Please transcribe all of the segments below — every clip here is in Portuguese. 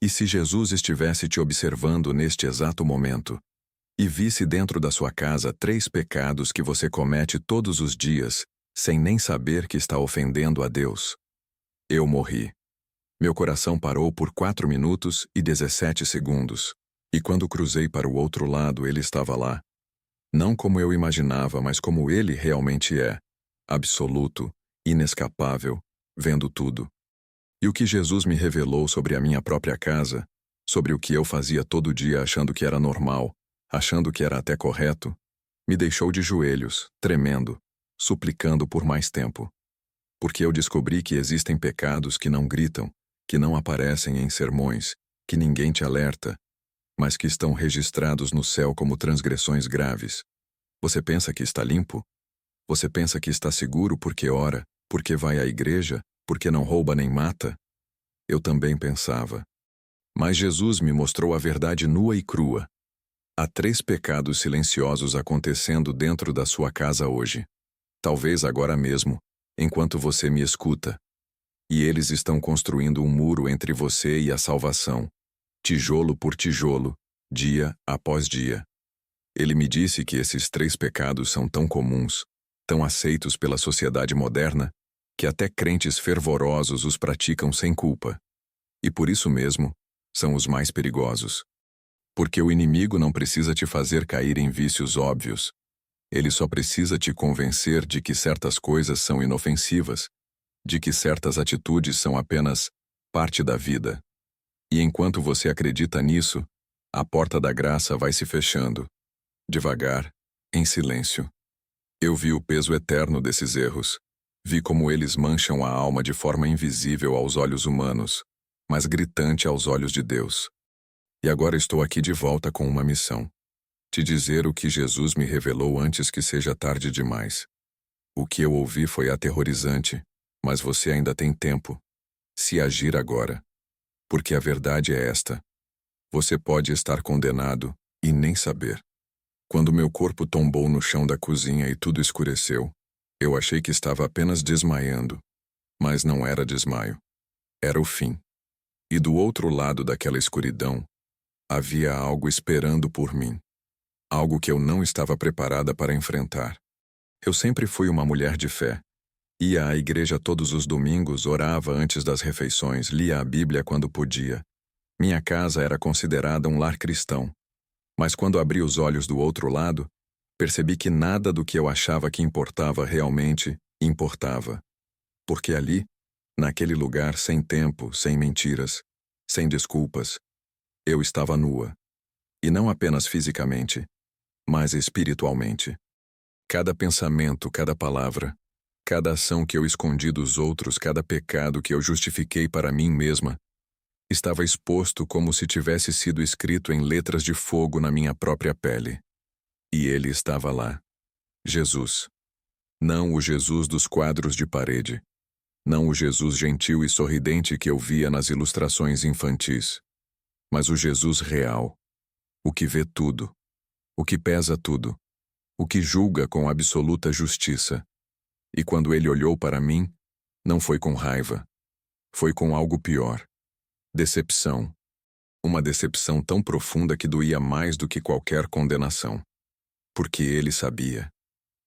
E se Jesus estivesse te observando neste exato momento, e visse dentro da sua casa 3 pecados que você comete todos os dias, sem nem saber que está ofendendo a Deus? Eu morri. Meu coração parou por 4 minutos e 17 segundos. E quando cruzei para o outro lado, ele estava lá. Não como eu imaginava, mas como ele realmente é. Absoluto, inescapável, vendo tudo. E o que Jesus me revelou sobre a minha própria casa, sobre o que eu fazia todo dia achando que era normal, achando que era até correto, me deixou de joelhos, tremendo, suplicando por mais tempo. Porque eu descobri que existem pecados que não gritam, que não aparecem em sermões, que ninguém te alerta, mas que estão registrados no céu como transgressões graves. Você pensa que está limpo? Você pensa que está seguro porque ora, porque vai à igreja, porque não rouba nem mata? Eu também pensava. Mas Jesus me mostrou a verdade nua e crua. Há 3 pecados silenciosos acontecendo dentro da sua casa hoje. Talvez agora mesmo, enquanto você me escuta. E eles estão construindo um muro entre você e a salvação, tijolo por tijolo, dia após dia. Ele me disse que esses 3 pecados são tão comuns, tão aceitos pela sociedade moderna, que até crentes fervorosos os praticam sem culpa. E por isso mesmo, são os mais perigosos. Porque o inimigo não precisa te fazer cair em vícios óbvios. Ele só precisa te convencer de que certas coisas são inofensivas, de que certas atitudes são apenas parte da vida. E enquanto você acredita nisso, a porta da graça vai se fechando. Devagar, em silêncio. Eu vi o peso eterno desses erros. Vi como eles mancham a alma de forma invisível aos olhos humanos, mas gritante aos olhos de Deus. E agora estou aqui de volta com uma missão. Te dizer o que Jesus me revelou antes que seja tarde demais. O que eu ouvi foi aterrorizante, mas você ainda tem tempo. Se agir agora. Porque a verdade é esta. Você pode estar condenado e nem saber. Quando meu corpo tombou no chão da cozinha e tudo escureceu, eu achei que estava apenas desmaiando. Mas não era desmaio. Era o fim. E do outro lado daquela escuridão, havia algo esperando por mim. Algo que eu não estava preparada para enfrentar. Eu sempre fui uma mulher de fé. Ia à igreja todos os domingos, orava antes das refeições, lia a Bíblia quando podia. Minha casa era considerada um lar cristão. Mas quando abri os olhos do outro lado, percebi que nada do que eu achava que importava realmente importava. Porque ali, naquele lugar sem tempo, sem mentiras, sem desculpas, eu estava nua. E não apenas fisicamente, mas espiritualmente. Cada pensamento, cada palavra, cada ação que eu escondi dos outros, cada pecado que eu justifiquei para mim mesma, estava exposto como se tivesse sido escrito em letras de fogo na minha própria pele. E ele estava lá. Jesus. Não o Jesus dos quadros de parede. Não o Jesus gentil e sorridente que eu via nas ilustrações infantis. Mas o Jesus real. O que vê tudo. O que pesa tudo. O que julga com absoluta justiça. E quando ele olhou para mim, não foi com raiva. Foi com algo pior. Decepção. Uma decepção tão profunda que doía mais do que qualquer condenação. Porque ele sabia.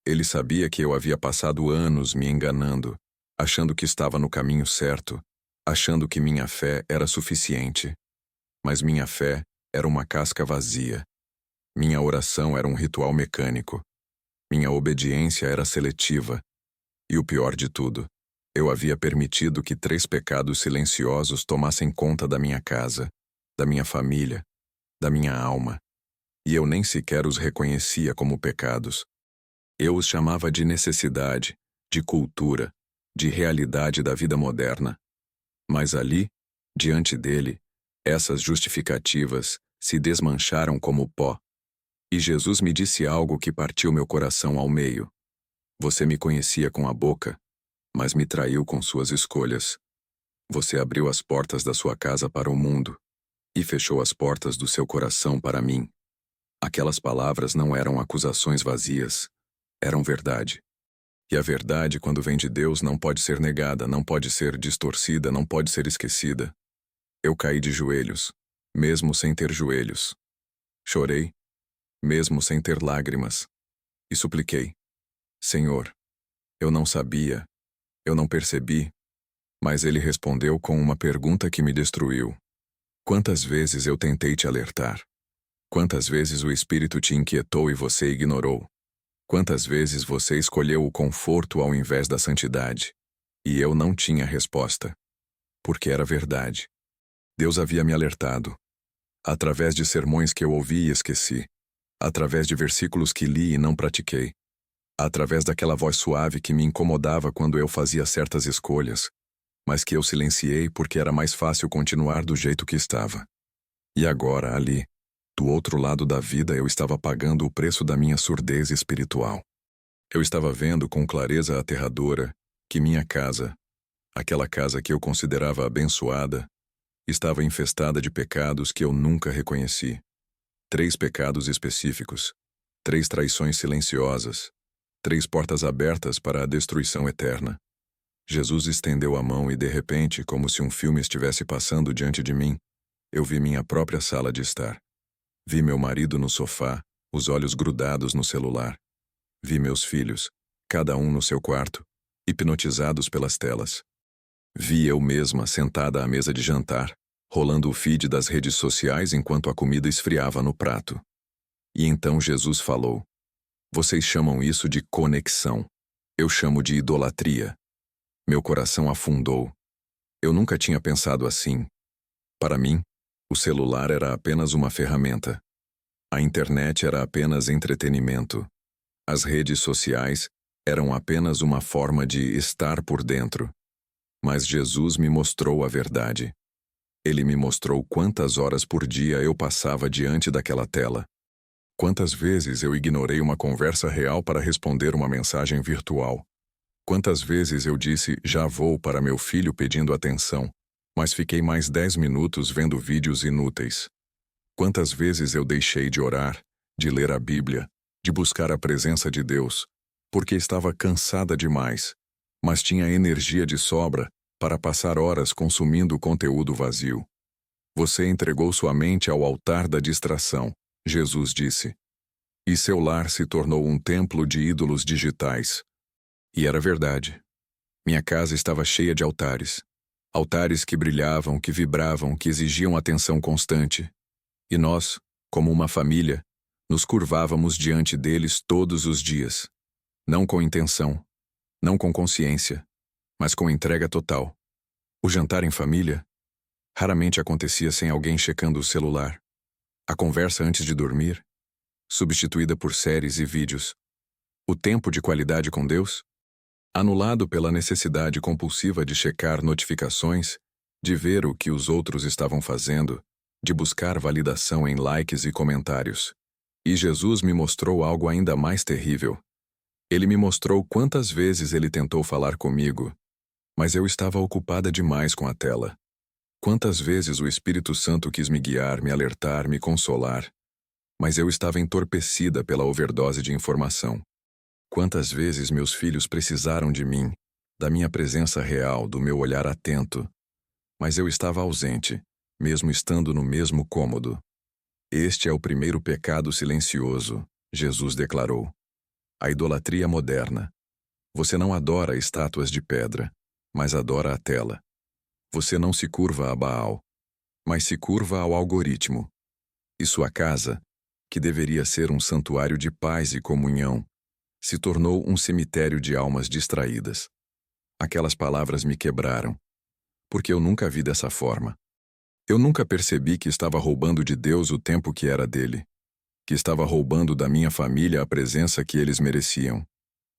Ele sabia que eu havia passado anos me enganando, achando que estava no caminho certo, achando que minha fé era suficiente. Mas minha fé era uma casca vazia. Minha oração era um ritual mecânico. Minha obediência era seletiva. E o pior de tudo, eu havia permitido que 3 pecados silenciosos tomassem conta da minha casa, da minha família, da minha alma. E eu nem sequer os reconhecia como pecados. Eu os chamava de necessidade, de cultura, de realidade da vida moderna. Mas ali, diante dele, essas justificativas se desmancharam como pó. E Jesus me disse algo que partiu meu coração ao meio. Você me conhecia com a boca, mas me traiu com suas escolhas. Você abriu as portas da sua casa para o mundo e fechou as portas do seu coração para mim. Aquelas palavras não eram acusações vazias, eram verdade. E a verdade, quando vem de Deus, não pode ser negada, não pode ser distorcida, não pode ser esquecida. Eu caí de joelhos, mesmo sem ter joelhos. Chorei, mesmo sem ter lágrimas, e supliquei: Senhor, eu não sabia, eu não percebi. Mas ele respondeu com uma pergunta que me destruiu. Quantas vezes eu tentei te alertar? Quantas vezes o Espírito te inquietou e você ignorou? Quantas vezes você escolheu o conforto ao invés da santidade? E eu não tinha resposta. Porque era verdade. Deus havia me alertado. Através de sermões que eu ouvi e esqueci. Através de versículos que li e não pratiquei. Através daquela voz suave que me incomodava quando eu fazia certas escolhas, mas que eu silenciei porque era mais fácil continuar do jeito que estava. E agora, ali, do outro lado da vida, eu estava pagando o preço da minha surdez espiritual. Eu estava vendo com clareza aterradora que minha casa, aquela casa que eu considerava abençoada, estava infestada de pecados que eu nunca reconheci. 3 pecados específicos, 3 traições silenciosas, 3 portas abertas para a destruição eterna. Jesus estendeu a mão e, de repente, como se um filme estivesse passando diante de mim, eu vi minha própria sala de estar. Vi meu marido no sofá, os olhos grudados no celular. Vi meus filhos, cada um no seu quarto, hipnotizados pelas telas. Vi eu mesma sentada à mesa de jantar, rolando o feed das redes sociais enquanto a comida esfriava no prato. E então Jesus falou: Vocês chamam isso de conexão. Eu chamo de idolatria. Meu coração afundou. Eu nunca tinha pensado assim. Para mim, o celular era apenas uma ferramenta. A internet era apenas entretenimento. As redes sociais eram apenas uma forma de estar por dentro. Mas Jesus me mostrou a verdade. Ele me mostrou quantas horas por dia eu passava diante daquela tela. Quantas vezes eu ignorei uma conversa real para responder uma mensagem virtual. Quantas vezes eu disse já vou para meu filho pedindo atenção, mas fiquei mais 10 minutos vendo vídeos inúteis. Quantas vezes eu deixei de orar, de ler a Bíblia, de buscar a presença de Deus, porque estava cansada demais, mas tinha energia de sobra para passar horas consumindo conteúdo vazio. Você entregou sua mente ao altar da distração, Jesus disse. E seu lar se tornou um templo de ídolos digitais. E era verdade. Minha casa estava cheia de altares. Altares que brilhavam, que vibravam, que exigiam atenção constante. E nós, como uma família, nos curvávamos diante deles todos os dias. Não com intenção, não com consciência, mas com entrega total. O jantar em família raramente acontecia sem alguém checando o celular. A conversa antes de dormir, substituída por séries e vídeos. O tempo de qualidade com Deus, anulado pela necessidade compulsiva de checar notificações, de ver o que os outros estavam fazendo, de buscar validação em likes e comentários. E Jesus me mostrou algo ainda mais terrível. Ele me mostrou quantas vezes ele tentou falar comigo, mas eu estava ocupada demais com a tela. Quantas vezes o Espírito Santo quis me guiar, me alertar, me consolar, mas eu estava entorpecida pela overdose de informação. Quantas vezes meus filhos precisaram de mim, da minha presença real, do meu olhar atento, mas eu estava ausente, mesmo estando no mesmo cômodo. Este é o primeiro pecado silencioso, Jesus declarou. A idolatria moderna. Você não adora estátuas de pedra, mas adora a tela. Você não se curva a Baal, mas se curva ao algoritmo. E sua casa, que deveria ser um santuário de paz e comunhão, se tornou um cemitério de almas distraídas. Aquelas palavras me quebraram, porque eu nunca vi dessa forma. Eu nunca percebi que estava roubando de Deus o tempo que era dele, que estava roubando da minha família a presença que eles mereciam,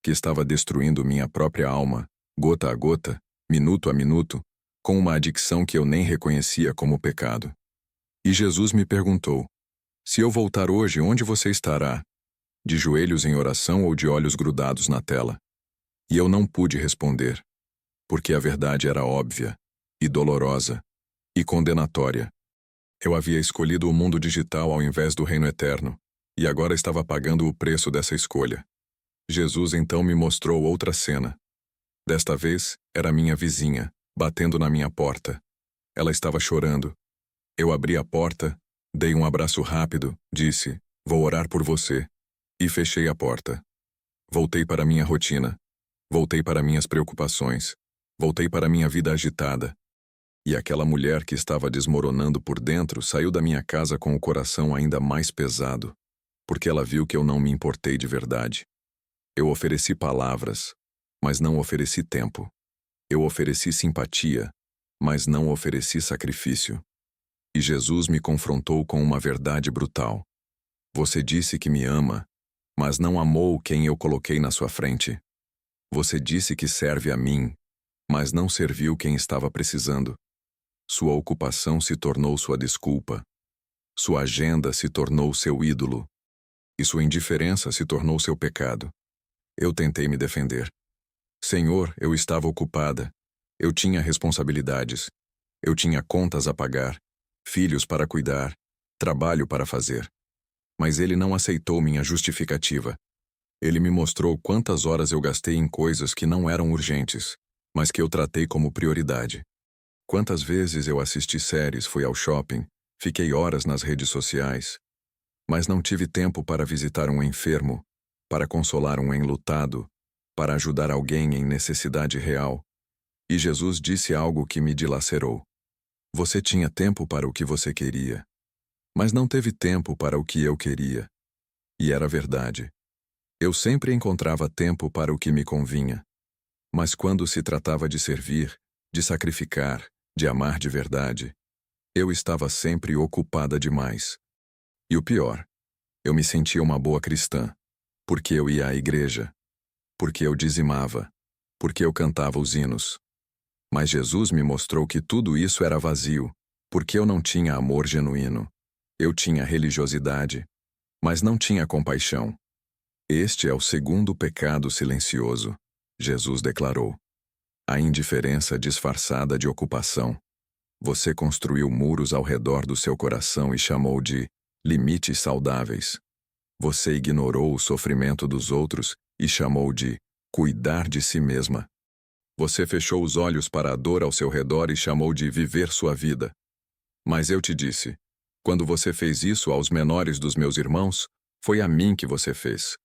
que estava destruindo minha própria alma, gota a gota, minuto a minuto, com uma adicção que eu nem reconhecia como pecado. E Jesus me perguntou: se eu voltar hoje, onde você estará? De joelhos em oração ou de olhos grudados na tela? E eu não pude responder, porque a verdade era óbvia, e dolorosa, e condenatória. Eu havia escolhido o mundo digital ao invés do reino eterno, e agora estava pagando o preço dessa escolha. Jesus então me mostrou outra cena. Desta vez, era minha vizinha, batendo na minha porta. Ela estava chorando. Eu abri a porta, dei um abraço rápido, disse: "Vou orar por você." E fechei a porta. Voltei para minha rotina. Voltei para minhas preocupações. Voltei para minha vida agitada. E aquela mulher que estava desmoronando por dentro saiu da minha casa com o coração ainda mais pesado, porque ela viu que eu não me importei de verdade. Eu ofereci palavras, mas não ofereci tempo. Eu ofereci simpatia, mas não ofereci sacrifício. E Jesus me confrontou com uma verdade brutal. Você disse que me ama, mas não amou quem eu coloquei na sua frente. Você disse que serve a mim, mas não serviu quem estava precisando. Sua ocupação se tornou sua desculpa. Sua agenda se tornou seu ídolo. E sua indiferença se tornou seu pecado. Eu tentei me defender. Senhor, eu estava ocupada. Eu tinha responsabilidades. Eu tinha contas a pagar, filhos para cuidar, trabalho para fazer. Mas ele não aceitou minha justificativa. Ele me mostrou quantas horas eu gastei em coisas que não eram urgentes, mas que eu tratei como prioridade. Quantas vezes eu assisti séries, fui ao shopping, fiquei horas nas redes sociais, mas não tive tempo para visitar um enfermo, para consolar um enlutado, para ajudar alguém em necessidade real. E Jesus disse algo que me dilacerou. Você tinha tempo para o que você queria, mas não teve tempo para o que eu queria. E era verdade. Eu sempre encontrava tempo para o que me convinha. Mas quando se tratava de servir, de sacrificar, de amar de verdade, eu estava sempre ocupada demais. E o pior, eu me sentia uma boa cristã, porque eu ia à igreja, porque eu dizimava, porque eu cantava os hinos. Mas Jesus me mostrou que tudo isso era vazio, porque eu não tinha amor genuíno. Eu tinha religiosidade, mas não tinha compaixão. Este é o segundo pecado silencioso, Jesus declarou. A indiferença disfarçada de ocupação. Você construiu muros ao redor do seu coração e chamou de limites saudáveis. Você ignorou o sofrimento dos outros e chamou de cuidar de si mesma. Você fechou os olhos para a dor ao seu redor e chamou de viver sua vida. Mas eu te disse, quando você fez isso aos menores dos meus irmãos, foi a mim que você fez.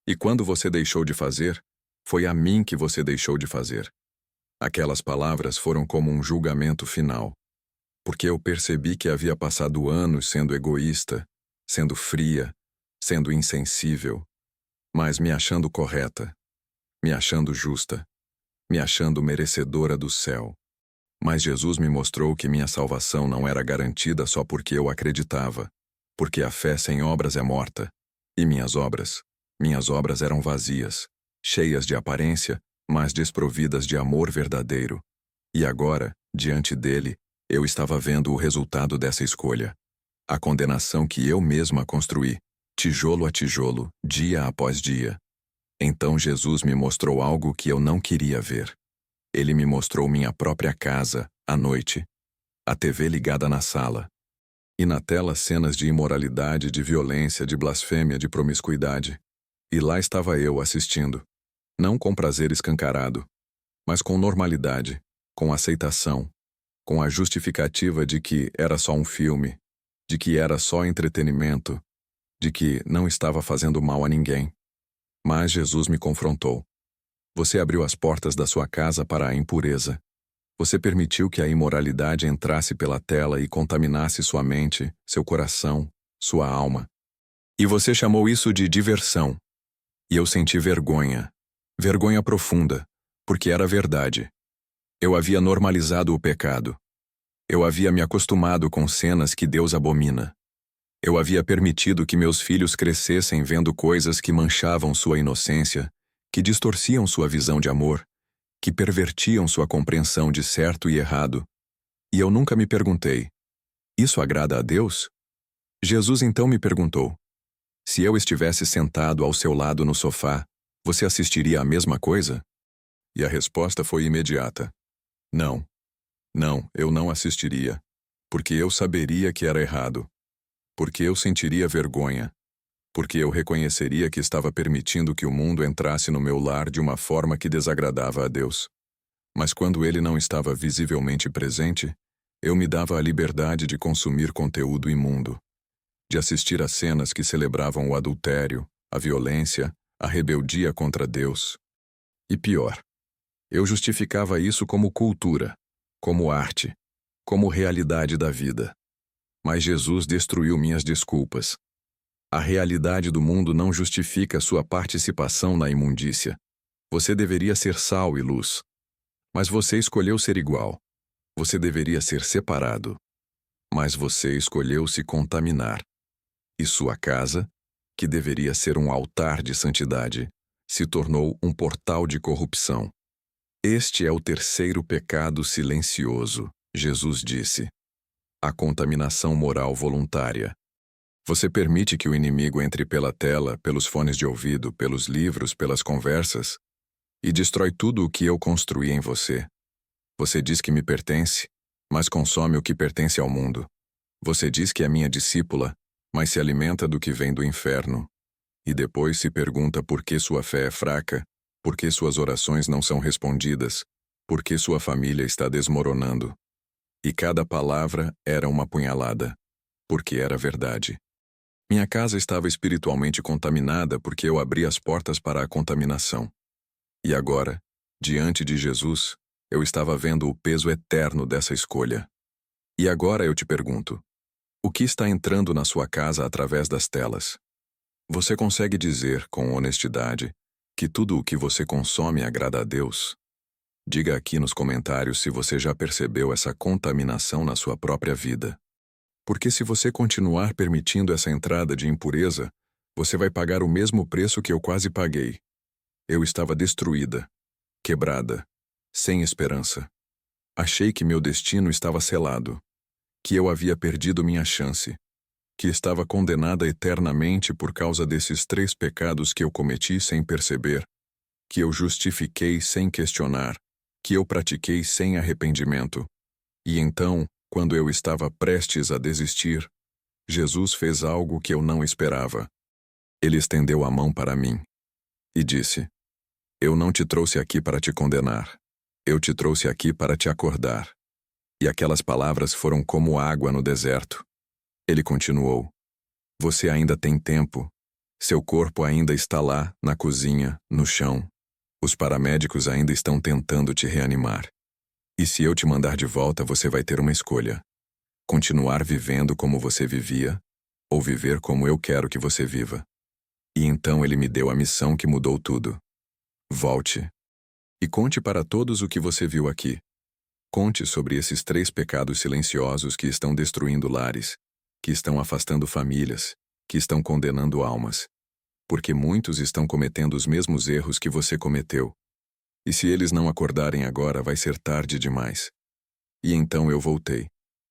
E quando você deixou de fazer, foi a mim que você deixou de fazer. Aquelas palavras foram como um julgamento final, porque eu percebi que havia passado anos sendo egoísta, sendo fria, sendo insensível, mas me achando correta, me achando justa, me achando merecedora do céu. Mas Jesus me mostrou que minha salvação não era garantida só porque eu acreditava, porque a fé sem obras é morta, e minhas obras eram vazias, cheias de aparência, mas desprovidas de amor verdadeiro. E agora, diante dele, eu estava vendo o resultado dessa escolha. A condenação que eu mesma construí, tijolo a tijolo, dia após dia. Então Jesus me mostrou algo que eu não queria ver. Ele me mostrou minha própria casa, à noite. A TV ligada na sala. E na tela cenas de imoralidade, de violência, de blasfêmia, de promiscuidade. E lá estava eu assistindo. Não com prazer escancarado, mas com normalidade, com aceitação, com a justificativa de que era só um filme, de que era só entretenimento, de que não estava fazendo mal a ninguém. Mas Jesus me confrontou. Você abriu as portas da sua casa para a impureza. Você permitiu que a imoralidade entrasse pela tela e contaminasse sua mente, seu coração, sua alma. E você chamou isso de diversão. E eu senti vergonha. Vergonha profunda, porque era verdade. Eu havia normalizado o pecado. Eu havia me acostumado com cenas que Deus abomina. Eu havia permitido que meus filhos crescessem vendo coisas que manchavam sua inocência, que distorciam sua visão de amor, que pervertiam sua compreensão de certo e errado. E eu nunca me perguntei, isso agrada a Deus? Jesus então me perguntou, se eu estivesse sentado ao seu lado no sofá, você assistiria à mesma coisa? E a resposta foi imediata. Não. Não, eu não assistiria. Porque eu saberia que era errado. Porque eu sentiria vergonha. Porque eu reconheceria que estava permitindo que o mundo entrasse no meu lar de uma forma que desagradava a Deus. Mas quando ele não estava visivelmente presente, Eu me dava a liberdade de consumir conteúdo imundo, de assistir a cenas que celebravam o adultério, a violência, a rebeldia contra Deus. E pior, eu justificava isso como cultura, como arte, como realidade da vida. Mas Jesus destruiu minhas desculpas. A realidade do mundo não justifica sua participação na imundícia. Você deveria ser sal e luz. Mas você escolheu ser igual. Você deveria ser separado. Mas você escolheu se contaminar. E sua casa, que deveria ser um altar de santidade, se tornou um portal de corrupção. Este é o terceiro pecado silencioso, Jesus disse. A contaminação moral voluntária. Você permite que o inimigo entre pela tela, pelos fones de ouvido, pelos livros, pelas conversas, e destrói tudo o que eu construí em você. Você diz que me pertence, mas consome o que pertence ao mundo. Você diz que é minha discípula, mas se alimenta do que vem do inferno. E depois se pergunta por que sua fé é fraca, por que suas orações não são respondidas, por que sua família está desmoronando. E cada palavra era uma punhalada, porque era verdade. Minha casa estava espiritualmente contaminada porque eu abri as portas para a contaminação. E agora, diante de Jesus, eu estava vendo o peso eterno dessa escolha. E agora eu te pergunto, o que está entrando na sua casa através das telas? Você consegue dizer, com honestidade, que tudo o que você consome agrada a Deus? Diga aqui nos comentários se você já percebeu essa contaminação na sua própria vida. Porque se você continuar permitindo essa entrada de impureza, você vai pagar o mesmo preço que eu quase paguei. Eu estava destruída, quebrada, sem esperança. Achei que meu destino estava selado, que eu havia perdido minha chance, que estava condenada eternamente por causa desses 3 pecados que eu cometi sem perceber, que eu justifiquei sem questionar, que eu pratiquei sem arrependimento. E então, quando eu estava prestes a desistir, Jesus fez algo que eu não esperava. Ele estendeu a mão para mim e disse: Eu não te trouxe aqui para te condenar. Eu te trouxe aqui para te acordar. E aquelas palavras foram como água no deserto. Ele continuou: Você ainda tem tempo. Seu corpo ainda está lá, na cozinha, no chão. Os paramédicos ainda estão tentando te reanimar. E se eu te mandar de volta, você vai ter uma escolha: continuar vivendo como você vivia, ou viver como eu quero que você viva. E então ele me deu a missão que mudou tudo. Volte. E conte para todos o que você viu aqui. Conte sobre esses 3 pecados silenciosos que estão destruindo lares, que estão afastando famílias, que estão condenando almas. Porque muitos estão cometendo os mesmos erros que você cometeu. E se eles não acordarem agora, vai ser tarde demais. E então eu voltei.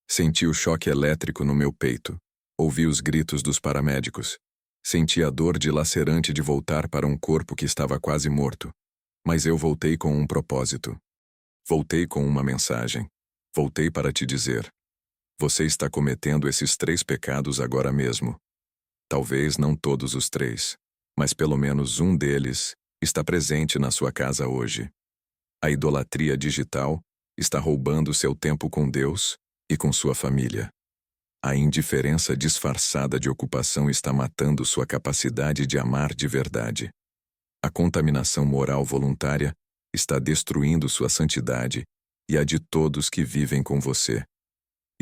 Senti o choque elétrico no meu peito. Ouvi os gritos dos paramédicos. Senti a dor dilacerante de voltar para um corpo que estava quase morto. Mas eu voltei com um propósito. Voltei com uma mensagem. Voltei para te dizer: você está cometendo esses 3 pecados agora mesmo. Talvez não todos os 3, mas pelo menos um deles está presente na sua casa hoje. A idolatria digital está roubando seu tempo com Deus e com sua família. A indiferença disfarçada de ocupação está matando sua capacidade de amar de verdade. A contaminação moral voluntária está destruindo sua santidade e a de todos que vivem com você.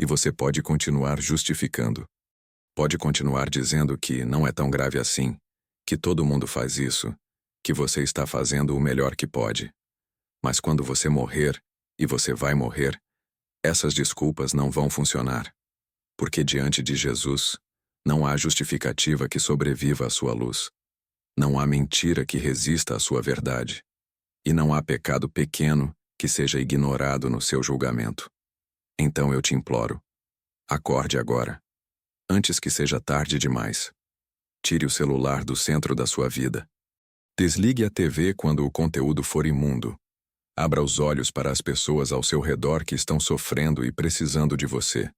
E você pode continuar justificando. Pode continuar dizendo que não é tão grave assim, que todo mundo faz isso, que você está fazendo o melhor que pode. Mas quando você morrer, e você vai morrer, essas desculpas não vão funcionar. Porque diante de Jesus, não há justificativa que sobreviva à sua luz. Não há mentira que resista à sua verdade. E não há pecado pequeno que seja ignorado no seu julgamento. Então eu te imploro: acorde agora, antes que seja tarde demais. Tire o celular do centro da sua vida. Desligue a TV quando o conteúdo for imundo. Abra os olhos para as pessoas ao seu redor que estão sofrendo e precisando de você.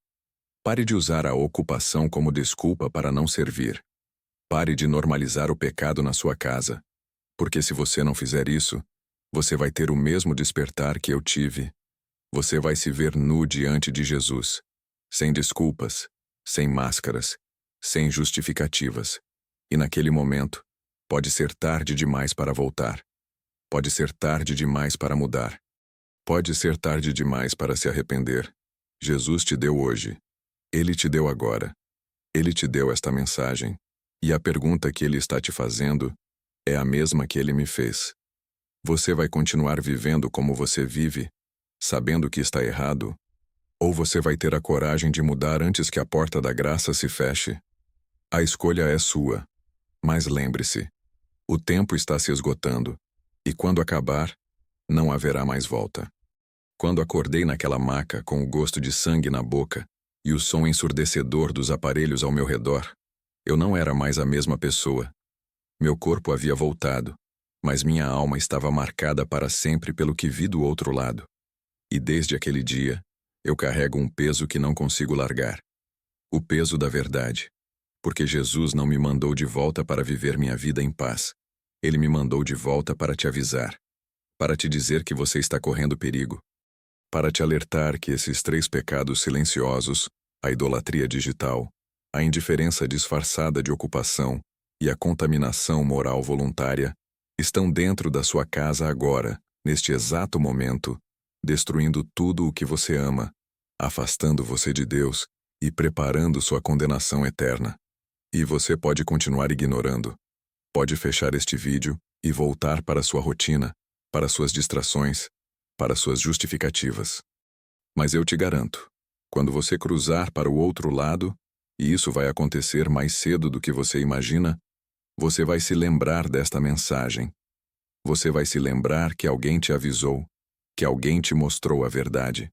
Pare de usar a ocupação como desculpa para não servir. Pare de normalizar o pecado na sua casa. Porque se você não fizer isso, você vai ter o mesmo despertar que eu tive. Você vai se ver nu diante de Jesus, sem desculpas, sem máscaras, sem justificativas. E naquele momento, pode ser tarde demais para voltar. Pode ser tarde demais para mudar. Pode ser tarde demais para se arrepender. Jesus te deu hoje. Ele te deu agora. Ele te deu esta mensagem. E a pergunta que ele está te fazendo é a mesma que ele me fez. Você vai continuar vivendo como você vive, sabendo que está errado? Ou você vai ter a coragem de mudar antes que a porta da graça se feche? A escolha é sua. Mas lembre-se, o tempo está se esgotando, e quando acabar, não haverá mais volta. Quando acordei naquela maca com o gosto de sangue na boca e o som ensurdecedor dos aparelhos ao meu redor, eu não era mais a mesma pessoa. Meu corpo havia voltado, mas minha alma estava marcada para sempre pelo que vi do outro lado. E desde aquele dia, eu carrego um peso que não consigo largar. O peso da verdade. Porque Jesus não me mandou de volta para viver minha vida em paz. Ele me mandou de volta para te avisar. Para te dizer que você está correndo perigo. Para te alertar que esses 3 pecados silenciosos, a idolatria digital, a indiferença disfarçada de ocupação e a contaminação moral voluntária, estão dentro da sua casa agora, neste exato momento, destruindo tudo o que você ama, afastando você de Deus e preparando sua condenação eterna. E você pode continuar ignorando. Pode fechar este vídeo e voltar para sua rotina, para suas distrações, para suas justificativas. Mas eu te garanto, quando você cruzar para o outro lado, e isso vai acontecer mais cedo do que você imagina, você vai se lembrar desta mensagem. Você vai se lembrar que alguém te avisou, que alguém te mostrou a verdade.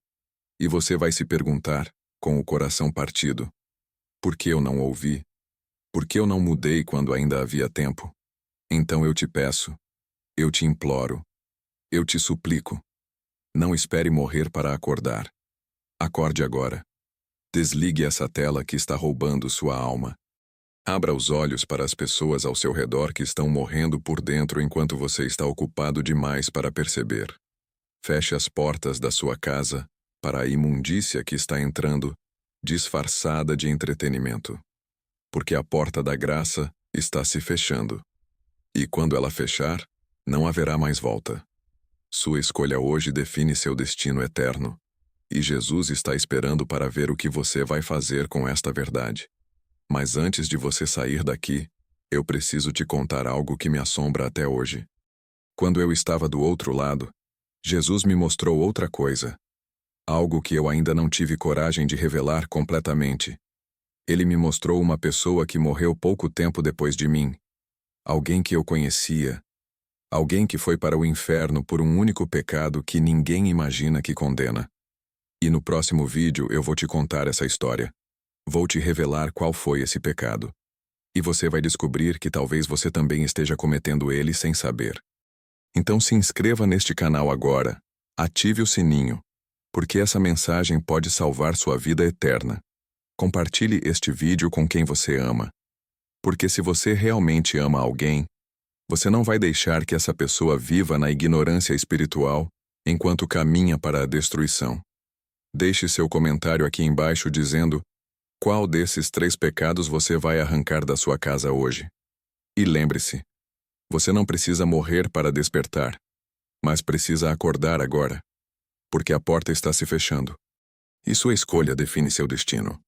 E você vai se perguntar, com o coração partido, por que eu não ouvi? Por que eu não mudei quando ainda havia tempo? Então eu te peço, eu te imploro, eu te suplico. Não espere morrer para acordar. Acorde agora. Desligue essa tela que está roubando sua alma. Abra os olhos para as pessoas ao seu redor que estão morrendo por dentro enquanto você está ocupado demais para perceber. Feche as portas da sua casa para a imundícia que está entrando, disfarçada de entretenimento. Porque a porta da graça está se fechando. E quando ela fechar, não haverá mais volta. Sua escolha hoje define seu destino eterno. E Jesus está esperando para ver o que você vai fazer com esta verdade. Mas antes de você sair daqui, eu preciso te contar algo que me assombra até hoje. Quando eu estava do outro lado, Jesus me mostrou outra coisa. Algo que eu ainda não tive coragem de revelar completamente. Ele me mostrou uma pessoa que morreu pouco tempo depois de mim. Alguém que eu conhecia. Alguém que foi para o inferno por um único pecado que ninguém imagina que condena. E no próximo vídeo eu vou te contar essa história. Vou te revelar qual foi esse pecado. E você vai descobrir que talvez você também esteja cometendo ele sem saber. Então se inscreva neste canal agora, ative o sininho, porque essa mensagem pode salvar sua vida eterna. Compartilhe este vídeo com quem você ama. Porque se você realmente ama alguém, você não vai deixar que essa pessoa viva na ignorância espiritual enquanto caminha para a destruição. Deixe seu comentário aqui embaixo dizendo qual desses 3 pecados você vai arrancar da sua casa hoje. E lembre-se, você não precisa morrer para despertar, mas precisa acordar agora, porque a porta está se fechando. E sua escolha define seu destino.